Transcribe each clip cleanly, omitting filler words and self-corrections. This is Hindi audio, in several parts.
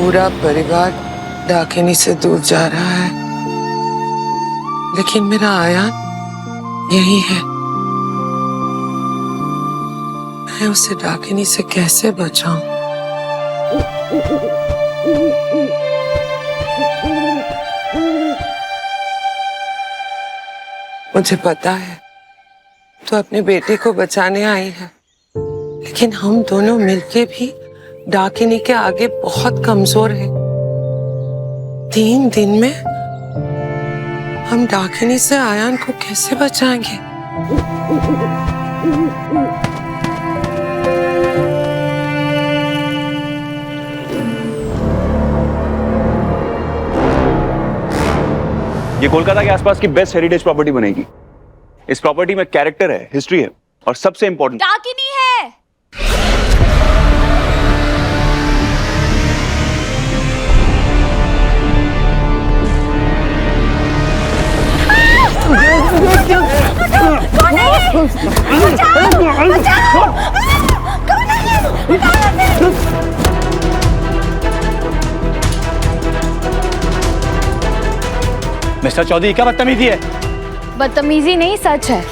पूरा परिवार डाकिनी से दूर जा रहा है, लेकिन मेरा आयान यही है। मैं उसे डाकिनी से कैसे बचाऊं? मुझे पता है तो अपने बेटे को बचाने आई है, लेकिन हम दोनों मिलके भी डाकिनी के आगे बहुत कमजोर हैं। 3 दिन में हम डाकिनी से आयान को कैसे बचाएंगे? ये कोलकाता के आसपास की बेस्ट हेरिटेज प्रॉपर्टी बनेगी। इस प्रॉपर्टी में कैरेक्टर है, हिस्ट्री है और सबसे इंपॉर्टेंट डाकिनी है। कौन है ये? बचाओ! बचाओ! कौन है ये? मिस्टर चौधरी, क्या बदतमीजी है? बदतमीजी नहीं, सच है।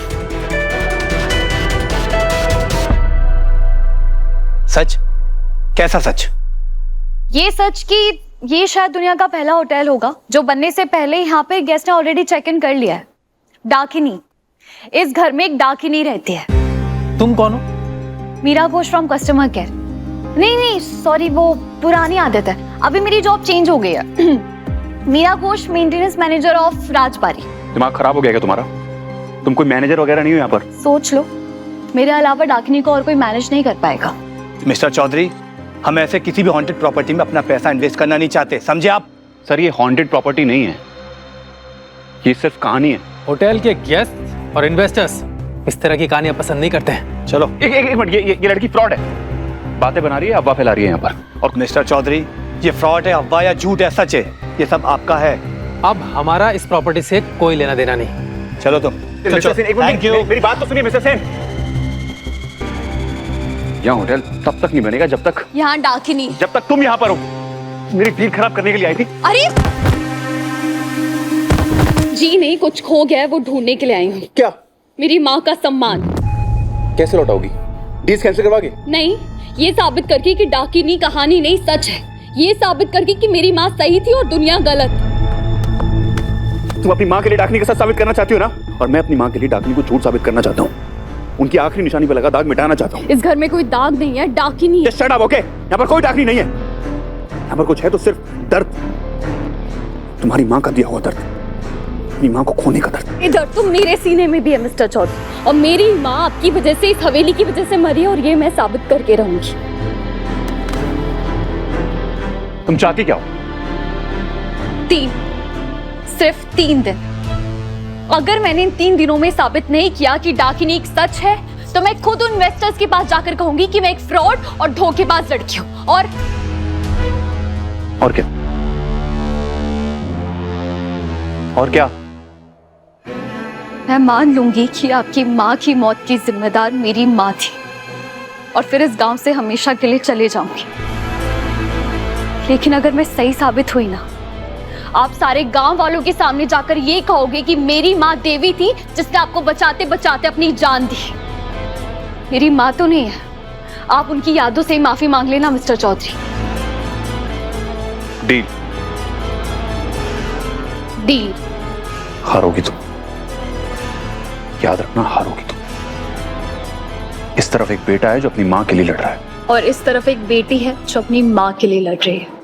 सच? कैसा सच? ये सच कि ये शायद दुनिया का पहला होटल होगा जो बनने से पहले यहाँ पे गेस्ट ने ऑलरेडी चेक इन कर लिया है। डाकिनी, इस घर में एक डाकिनी रहती है। तुम कौन हो? Meera Ghosh from customer care. नहीं सॉरी, वो पुरानी आदत है, अभी मेरी जॉब चेंज हो गई है। Meera Ghosh, maintenance manager of Rajbari. दिमाग खराब हो गया क्या तुम्हारा? तुम कोई मैनेजर वगैरह नहीं हो यहाँ पर। सोच लो, मेरे अलावा डाकिनी को और कोई मैनेज नहीं कर पाएगा। मिस्टर चौधरी, हम ऐसे किसी भी हॉन्टेड प्रॉपर्टी में अपना पैसा इन्वेस्ट करना नहीं चाहते, समझे आप? सर, ये हॉन्टेड प्रॉपर्टी नहीं है, ये सिर्फ कहानी है। होटल के गेस्ट और इन्वेस्टर्स इस तरह की कहानियां पसंद नहीं करते हैं। चलो एक मिनट, ये लड़की फ्रॉड है, बातें बना रही है, अफवाह फैला रही है यहाँ पर। और मिस्टर चौधरी, ये फ्रॉड है, अफवाह या झूठ है, सच है, ये सब आपका है। अब हमारा इस प्रॉपर्टी से कोई लेना देना नहीं। चलो तुम। मिस्टर सेन, एक मिनट, थैंक यू। मेरी बात तो सुनिए मिस्टर सेन। यहाँ होटल तब तक नहीं बनेगा जब तक तुम यहाँ पर हो। मेरी डील खराब करने के लिए आई थी। अरे जी नहीं, कुछ खो गया है, वो ढूंढने के लिए आई हूँ। क्या? मेरी माँ का सम्मान। कैसे लौटाओगी? Deal cancel करवाओगी? नहीं, ये साबित करके कि डाकिनी कहानी नहीं सच है, ये साबित करके कि मेरी माँ सही थी और दुनिया गलत। तुम अपनी माँ के लिए डाकिनी के साथ साबित करना चाहती हो ना, और मैं अपनी माँ के लिए डाकिनी को झूठ साबित करना चाहता हूँ। उनकी आखिरी निशानी पर लगा दाग मिटाना चाहता हूँ। इस घर में कोई दाग नहीं है, डाकिनी है। Just shut up, okay? यहाँ पर कोई डाकिनी नहीं है। यहाँ पर कुछ है तो सिर्फ दर्द, तुम्हारी माँ का दिया हुआ दर्द, अपनी माँ को खोने का दर्द। ये दर्द तो मेरे सीने में भी है मिस्टर चौधरी, और मेरी माँ आपकी वजह से, इस हवेली की वजह से मरी है, और ये मैं साबित करके रहूंगी। तुम चाहती क्या हो? सिर्फ 3 दिन। अगर मैंने इन 3 दिनों में साबित नहीं किया कि डाकिनी एक सच है, तो मैं खुद उन इन्वेस्टर्स के पास जाकर कहूंगी कि मैं एक फ्रॉड और धोखेबाज लड़की हूं। और क्या? और क्या? मैं मान लूंगी कि आपकी माँ की मौत की जिम्मेदार मेरी माँ थी, और फिर इस गांव से हमेशा के लिए चले जाऊंगी। लेकिन अगर मैं सही साबित हुई ना, आप सारे गांव वालों के सामने जाकर ये कहोगे कि मेरी माँ देवी थी जिसने आपको बचाते बचाते अपनी जान दी। मेरी माँ तो नहीं है, आप उनकी यादों से माफी मांग लेना मिस्टर चौधरी। डील। हारोगी तुम, याद रखना, हारोगी तुम। इस तरफ एक बेटा है जो अपनी माँ के लिए लड़ रहा है, और इस तरफ एक बेटी है जो अपनी माँ के लिए लड़ रही है।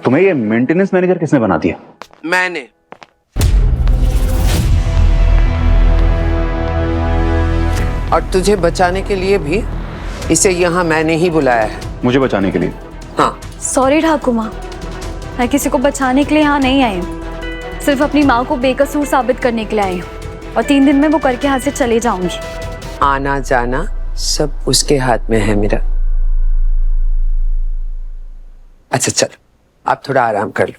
तुम्हें ये मेंटेनेंस मैनेजर किसने बना दिया? मैंने। और तुझे बचाने के लिए भी इसे यहाँ मैंने ही बुलाया है। मुझे बचाने के लिए? हाँ। सॉरी ठाकुर माँ, मैं किसी को बचाने के लिए यहाँ नहीं आई हूँ, सिर्फ अपनी माँ को बेकसूर साबित करने के लिए आई हूँ, और 3 दिन में वो करके यहाँ से चले जाऊंगी। आना जाना सब उसके हाथ में है मेरा। अच्छा चलो, आप थोड़ा आराम कर लो।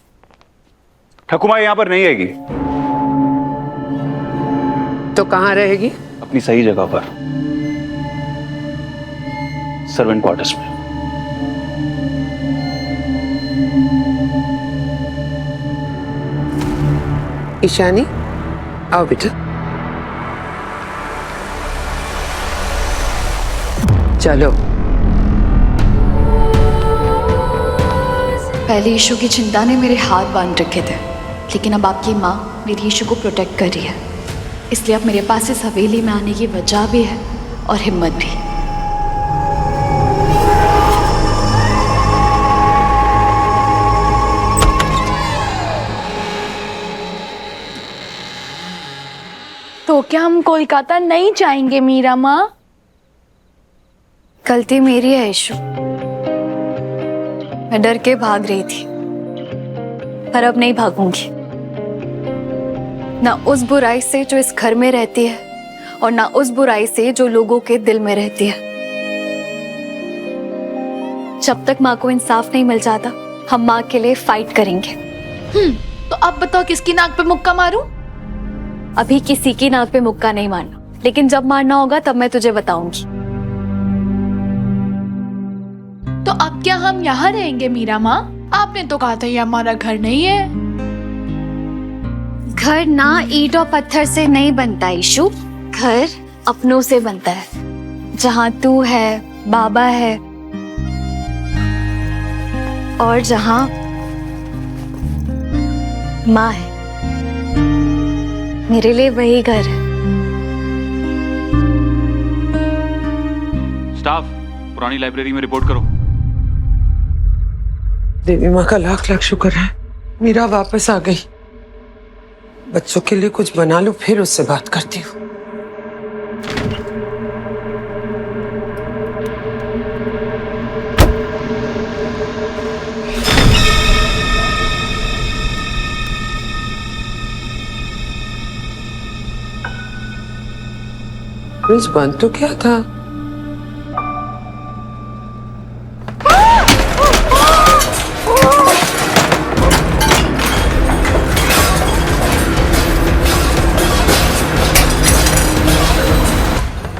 ठकुमा यहाँ पर नहीं आएगी। तो कहाँ रहेगी? अपनी सही जगह पर। सर्वेंट क्वार्टर्स में। ईशानी, आओ बेटा। चलो। पहले यीशु की चिंता ने मेरे हाथ बांध रखे थे, लेकिन अब आपकी माँ मेरी यीशु को प्रोटेक्ट कर रही है, इसलिए अब मेरे पास इस हवेली में आने की वजह भी है और हिम्मत भी। तो क्या हम कोलकाता नहीं जाएंगे मीरा माँ? गलती मेरी है यीशु, मैं डर के भाग रही थी, पर अब नहीं भागूंगी। ना उस बुराई से जो इस घर में रहती है और ना उस बुराई से जो लोगों के दिल में रहती है। जब तक माँ को इंसाफ नहीं मिल जाता, हम माँ के लिए फाइट करेंगे। तो अब बताओ किसकी नाक पे मुक्का मारूं? अभी किसी की नाक पे मुक्का नहीं मारना, लेकिन जब मारना होगा तब मैं तुझे बताऊंगी। तो अब क्या हम यहाँ रहेंगे मीरा माँ? आपने तो कहा था ये हमारा घर नहीं है। घर ना ईंट और पत्थर से नहीं बनता यीशु, घर अपनों से बनता है। जहाँ तू है, बाबा है, और जहाँ माँ है, मेरे लिए वही घर है। स्टाफ, पुरानी लाइब्रेरी में रिपोर्ट करो। देवी माँ का लाख लाख शुक्र है, मीरा वापस आ गई। बच्चों के लिए कुछ बना लो, फिर उससे बात करती हूँ। फ्रिज बंद तो क्या था?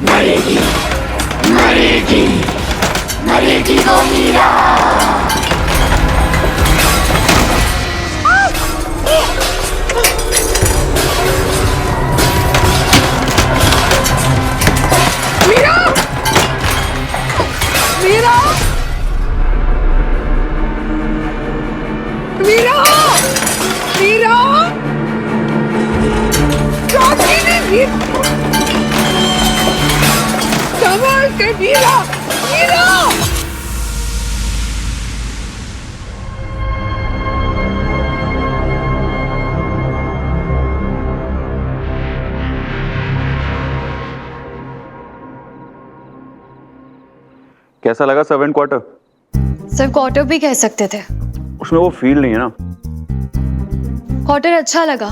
मरेगी, मरेगी, मरेगी वो मीरा। कैसा लगा सर्वेंट क्वार्टर? सिर्फ क्वार्टर भी कह सकते थे, उसमें वो फील नहीं है ना। क्वार्टर अच्छा लगा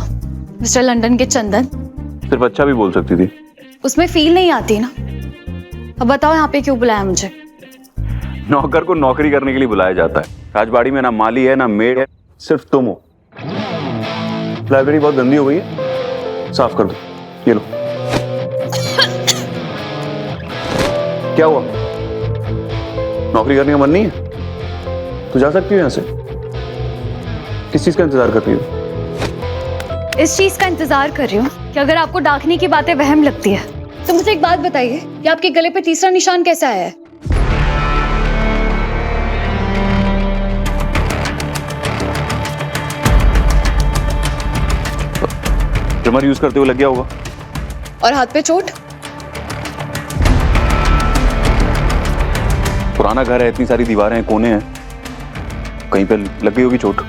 मिस्टर लंदन के चंदन। सिर्फ अच्छा भी बोल सकती थी। उसमें फील नहीं आती ना। अब बताओ यहाँ पे क्यों बुलाया मुझे? नौकर को नौकरी करने के लिए बुलाया जाता है। राजबाड़ी में ना माली है ना मेड है, सिर्फ तुम हो। लाइब्रेरी बहुत गंदी हो गई है, साफ कर दो। ये लो। क्या हुआ, नौकरी करने का मन नहीं है? तो जा सकती हो यहाँ से। किस चीज का इंतजार कर रही हो? इस चीज का इंतजार कर रही हूँ कि अगर आपको डाकनी की बातें वहम लगती है तो मुझे एक बात बताइए कि आपके गले पे तीसरा निशान कैसे आया है? ट्रिमर यूज करते हुए लग गया होगा। और हाथ पे चोट? पुराना घर है, इतनी सारी दीवारें हैं, कोने हैं, कहीं पे लग गई होगी चोट।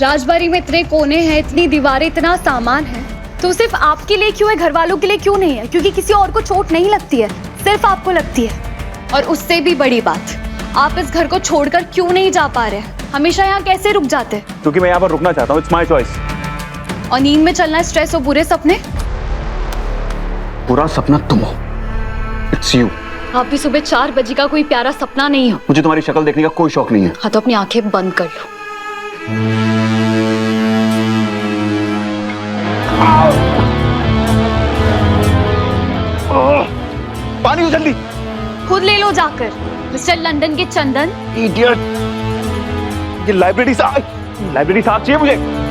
राजबाड़ी में इतने कोने हैं, इतनी दीवारें, इतना सामान है, तो सिर्फ आपके लिए क्यों है, घर वालों के लिए क्यों नहीं है? क्योंकि किसी और को चोट नहीं लगती है, सिर्फ आपको लगती है। और उससे भी बड़ी बात, आप इस घर को छोड़कर क्यों नहीं जा पा रहे? हमेशा यहाँ कैसे रुक जाते? क्योंकि मैं यहाँ पर रुकना चाहता हूँ। It's my choice. और नींद में चलना स्ट्रेस और बुरे सपने? बुरा सपना तुम हो। It's you. आप भी सुबह 4 बजे का कोई प्यारा सपना नहीं हो। मुझे तुम्हारी शक्ल देखने का कोई शौक नहीं है। हाँ तो अपनी आंखें बंद कर लो। पानी हो जल्दी। खुद ले लो जाकर, मिस्टर लंदन के चंदन। इडियट, ये लाइब्रेरी साहब चाहिए मुझे।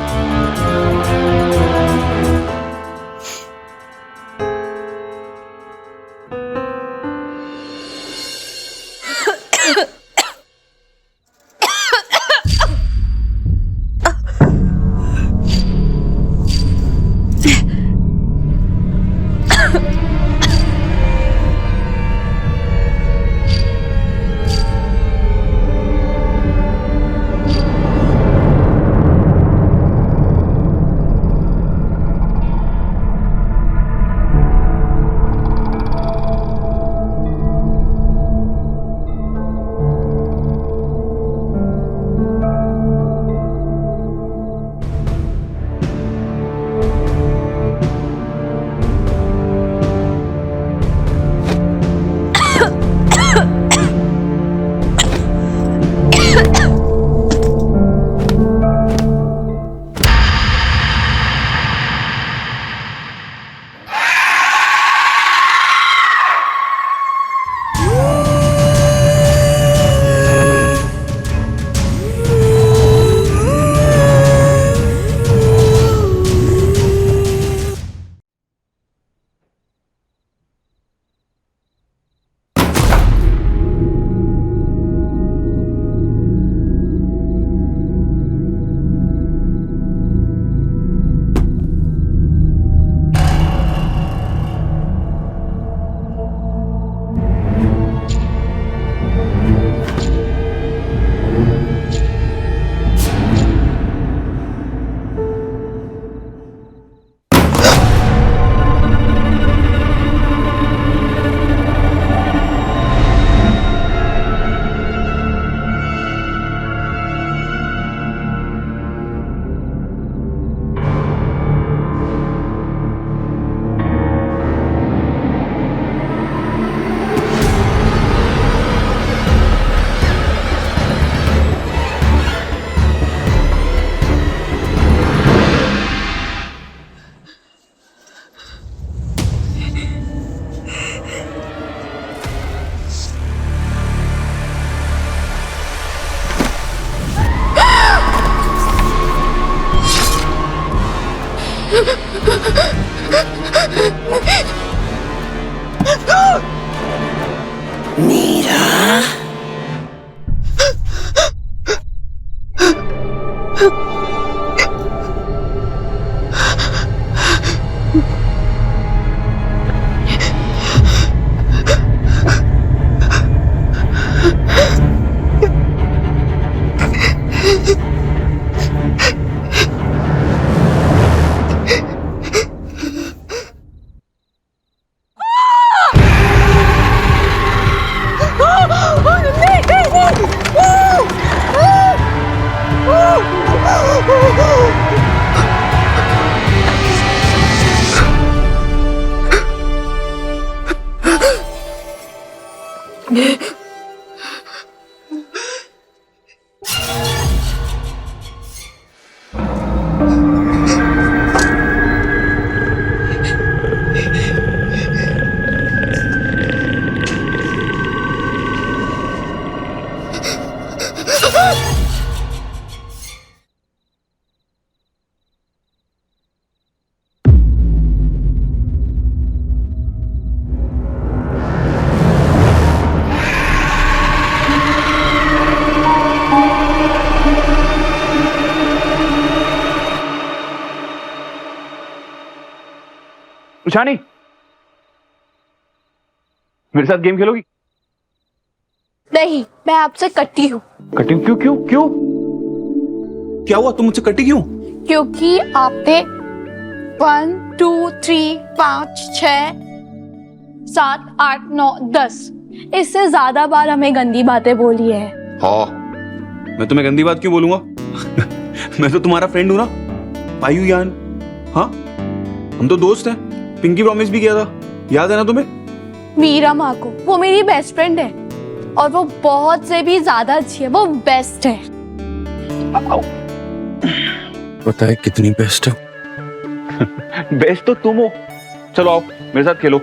उषानी, मेरे साथ गेम खेलोगी? नहीं, मैं आपसे कटी हूँ। कटी? क्यों क्यों क्यों? क्या हुआ, तुम मुझसे कटी क्यों? क्योंकि आपने 1 2 3 5 6 7 8 9 10 इससे ज्यादा बार हमें गंदी बातें बोली है। हाँ, मैं तुम्हें गंदी बात क्यों बोलूंगा? मैं तो तुम्हारा फ्रेंड हूं ना, पायु यान। हाँ, हम तो दोस्त हैं। पिंकी प्रॉमिस भी किया था, याद है ना तुम्हें? मीरा माँ को, वो मेरी बेस्ट फ्रेंड है और वो बहुत से भी ज्यादा अच्छी है, वो बेस्ट है। पता है कितनी बेस्ट है? बेस्ट तो तुम हो। चलो आओ मेरे साथ खेलो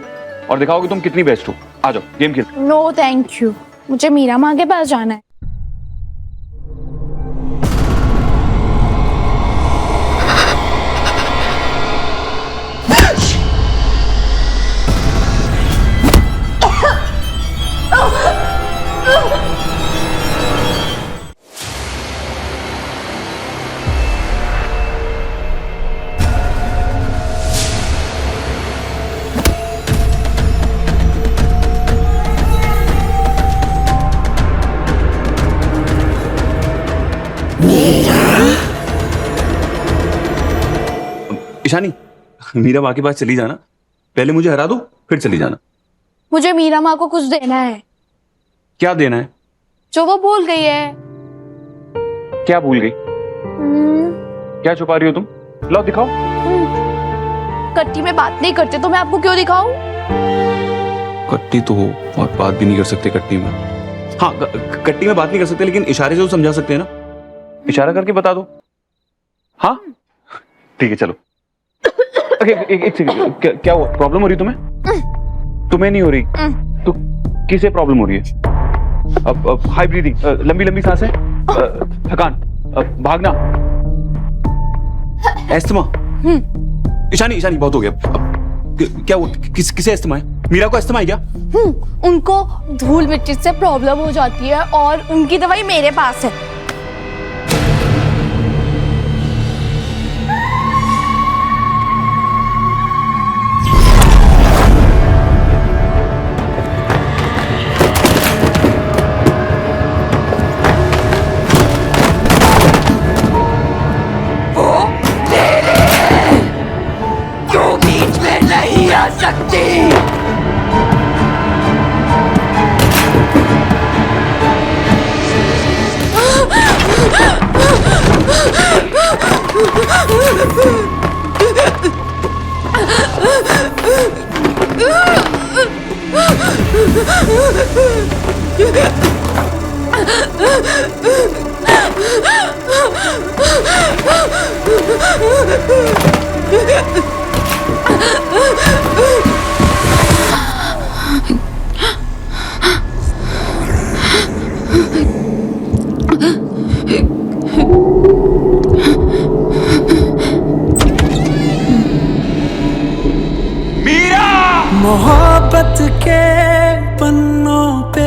और दिखाओ कि तुम कितनी बेस्ट हो। आ जाओ गेम खेल। नो थैंक यू, मुझे मीरा माँ के पास जाना है। ईशानी, मीरा माँ के पास चली जाना, पहले मुझे हरा दो फिर चली जाना। मुझे मीरा माँ को कुछ देना है। क्या देना है? जो वो भूल गई है। क्या भूल गई? क्या छुपा रही हो तुम? लाओ दिखाओ। कट्टी में बात नहीं करते तो मैं आपको क्यों दिखाऊं? कट्टी तो हो और बात भी नहीं कर सकते कट्टी में। हाँ, कट्टी में बात नहीं कर सकते लेकिन इशारे से तो समझा सकते हैं ना। इशारा करके बता दो। हाँ ठीक है चलो। एक सेकंड, क्या हुआ? प्रॉब्लम हो रही तुम्हें? तुम्हें नहीं हो रही तो किसे प्रॉब्लम हो रही है? अब हाई ब्रीदिंग, लंबी लंबी सांसें, थकान, भागना, एस्थमा। ईशानी ईशानी बहुत हो गया। क्या हुआ? किसे एस्थमा है? मीरा को एस्थमा है क्या? उनको धूल मिट्टी से प्रॉब्लम हो जाती है और उनकी दवाई मेरे पास है। मोहब्बत के पन्नों पे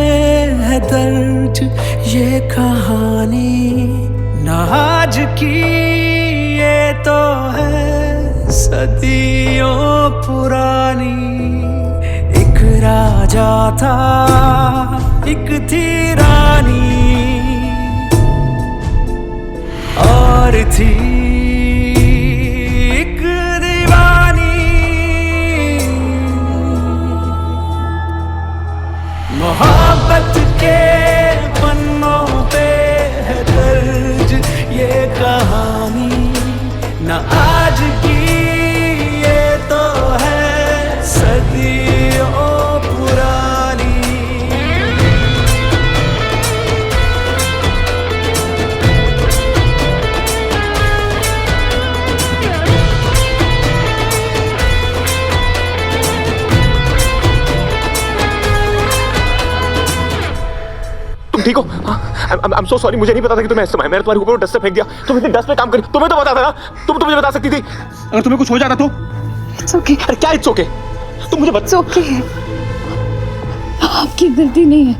है दर्ज ये कहानी, न आज की ये तो है सदियों पुरानी। एक राजा था, एक थी रानी, और थी एक दीवानी। मोहब्बत के पन्नों पे है दर्ज ये कहानी, न आज की ये तो है सदियों पुरानी। ठीक हो? आई एम सो सॉरी, मुझे नहीं पता था कि तुम्हें एस्थमा है। मैंने तुम्हारे ऊपर डस्ट से फेंक दिया। तुम इतनी डस्ट पे काम करी, तुम्हें तो पता था ना। तुम तो मुझे बता सकती थी। अगर तुम्हें कुछ हो जाता तो? It's okay. अरे क्या इट्स ओके? तुम मुझे It's okay. आपकी गलती नहीं है।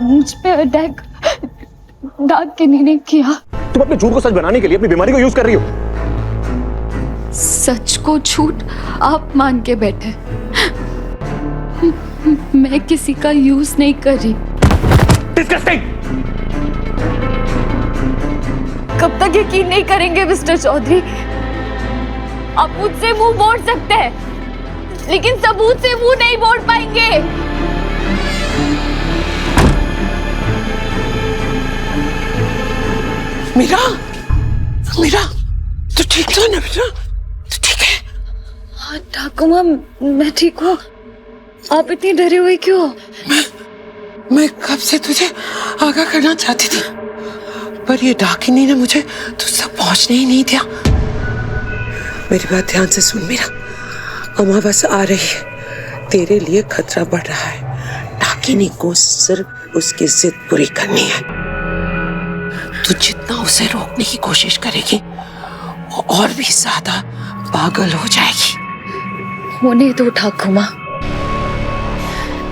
मुझ पे अटैक डाक के नहीं किया। तुम अपने झूठ को सच बनाने के लिए अपनी बीमारी को यूज कर रही हो। सच को झूठ आप मान के बैठे, मैं किसी का यूज नहीं कर रही। डिस्गस्टिंग! कब तक यकीन नहीं करेंगे मिस्टर चौधरी? आप मुझसे मुंह मोड़ सकते हैं, लेकिन सबूत से मुंह नहीं मोड़ पाएंगे। मीरा, मीरा, तू ठीक तो है ना बेटा? तू ठीक है? हाँ ठाकुर माँ, मैं ठीक हूँ। आप इतनी डरे हुए क्यों? मैं कब से तुझे आगाह करना चाहती थी, पर ये डाकिनी ने मुझे तुझ तक पहुंचने ही नहीं दिया। मेरी बात ध्यान से सुन मीरा, अमावस आ रही है, तेरे लिए खतरा बढ़ रहा है। डाकिनी को सिर्फ उसकी जिद पूरी करनी है। तू जितना उसे रोकने की कोशिश करेगी और भी ज्यादा पागल हो जाएगी। होने दो ठाकुर माँ,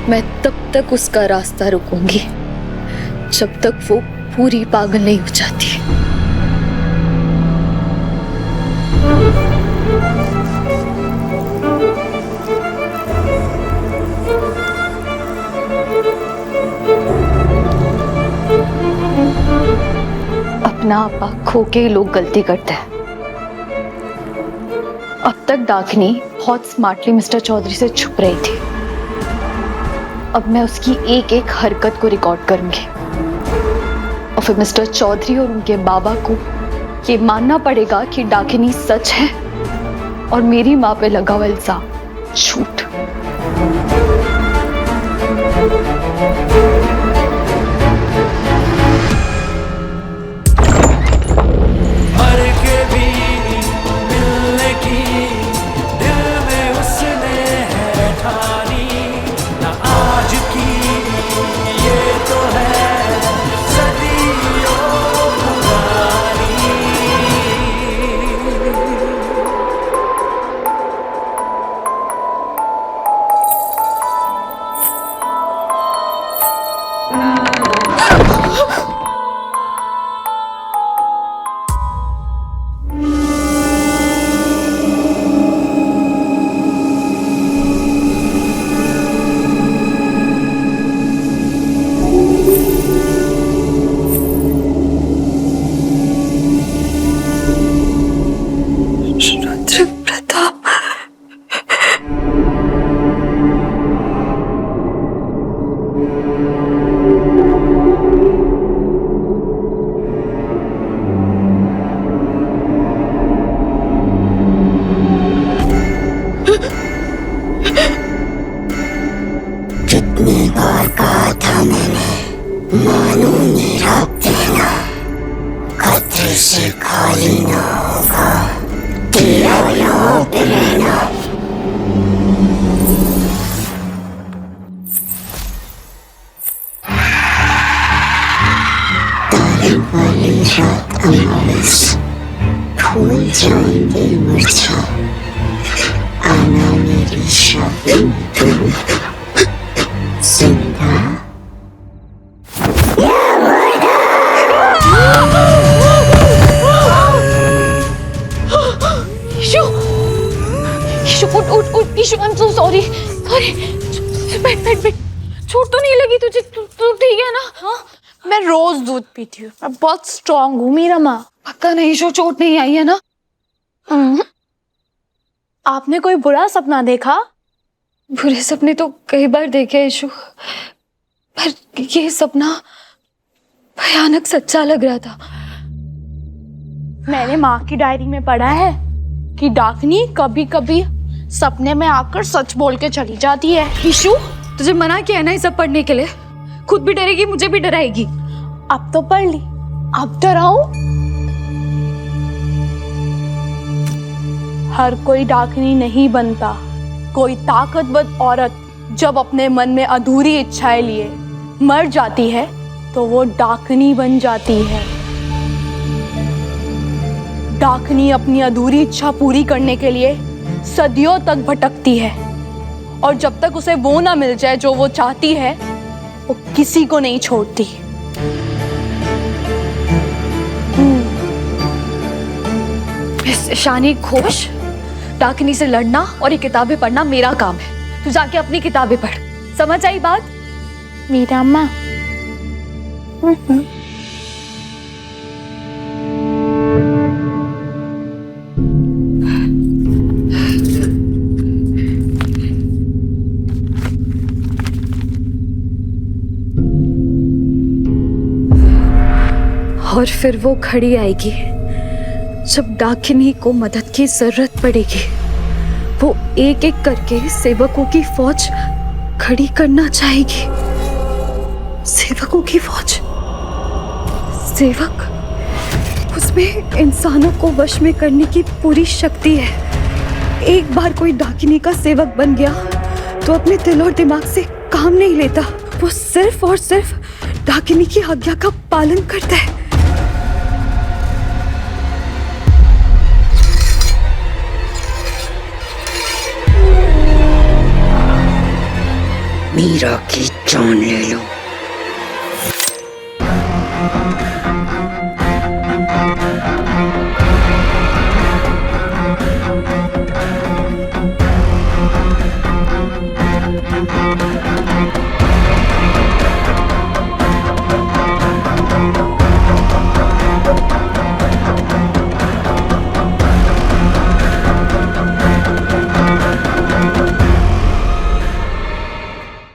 मैं तब तक उसका रास्ता रुकूंगी जब तक वो पूरी पागल नहीं हो जाती। अपना आपा खो के लोग गलती करते हैं। अब तक डाकिनी बहुत स्मार्टली मिस्टर चौधरी से छुप रही थी। अब मैं उसकी एक एक हरकत को रिकॉर्ड करूंगी और फिर मिस्टर चौधरी और उनके बाबा को ये मानना पड़ेगा कि डाकिनी सच है और मेरी माँ पे लगा हुआ इल्जाम झूठ। मर के भी मिलने की दिल में उसने है ठानी, ना आज की ये तो है सदियों पुरानी। रुद्र प्रताप, कितनी बार कहा था मैंने, मानो मेरा कहना, खतरे से खाली ना होगा तेरा यहाँ पे रहना। तारे वाली रात अमावस, फूल जाएंगे मुरझा, आना मेरी शादी में तुम जिंदा उठ Ishu, I am so sorry. बैठ। चोट तो नहीं लगी तुझे? तू ठीक है ना? हाँ, मैं रोज दूध पीती हूँ, मैं बहुत स्ट्रांग हूँ मीरा माँ। पक्का नहीं ईशु, चोट नहीं आई है ना? आपने कोई बुरा सपना देखा? बुरे सपने तो कई बार देखे ईशु, पर ये सपना भयानक सच्चा लग रहा था। मैंने माँ की डायरी में पढ़ा है कि डाकिनी कभी कभी सपने में आकर सच बोल के चली जाती है। ईशु, तुझे मना किया है ना ये सब पढ़ने के लिए? खुद भी डरेगी, मुझे भी डराएगी। अब तो पढ़ ली, अब डराऊं? हर कोई डाकिनी नहीं बनता। कोई ताकतवर औरत जब अपने मन में अधूरी इच्छाएं लिए मर जाती है तो वो डाकिनी बन जाती है। डाकिनी अपनी अधूरी इच्छा पूरी करने के लिए सदियों तक भटकती है और जब तक उसे वो ना मिल जाए जो वो चाहती है, वो किसी को नहीं छोड़ती। शानी घोष, डाकिनी से लड़ना और ये किताबें पढ़ना मेरा काम है। तू जाके अपनी किताबें पढ़। समझ आई बात? मेरा अम्मा। और फिर वो घड़ी आएगी जब डाकिनी को मदद की जरूरत पड़ेगी। वो एक एक करके सेवकों की फौज खड़ी करना चाहेगी। सेवकों की फौज? सेवक? उसमें इंसानों को वश में करने की पूरी शक्ति है। एक बार कोई डाकिनी का सेवक बन गया तो अपने दिल और दिमाग से काम नहीं लेता। वो सिर्फ और सिर्फ डाकिनी की आज्ञा का पालन करता है। मीरा की जान ले लो।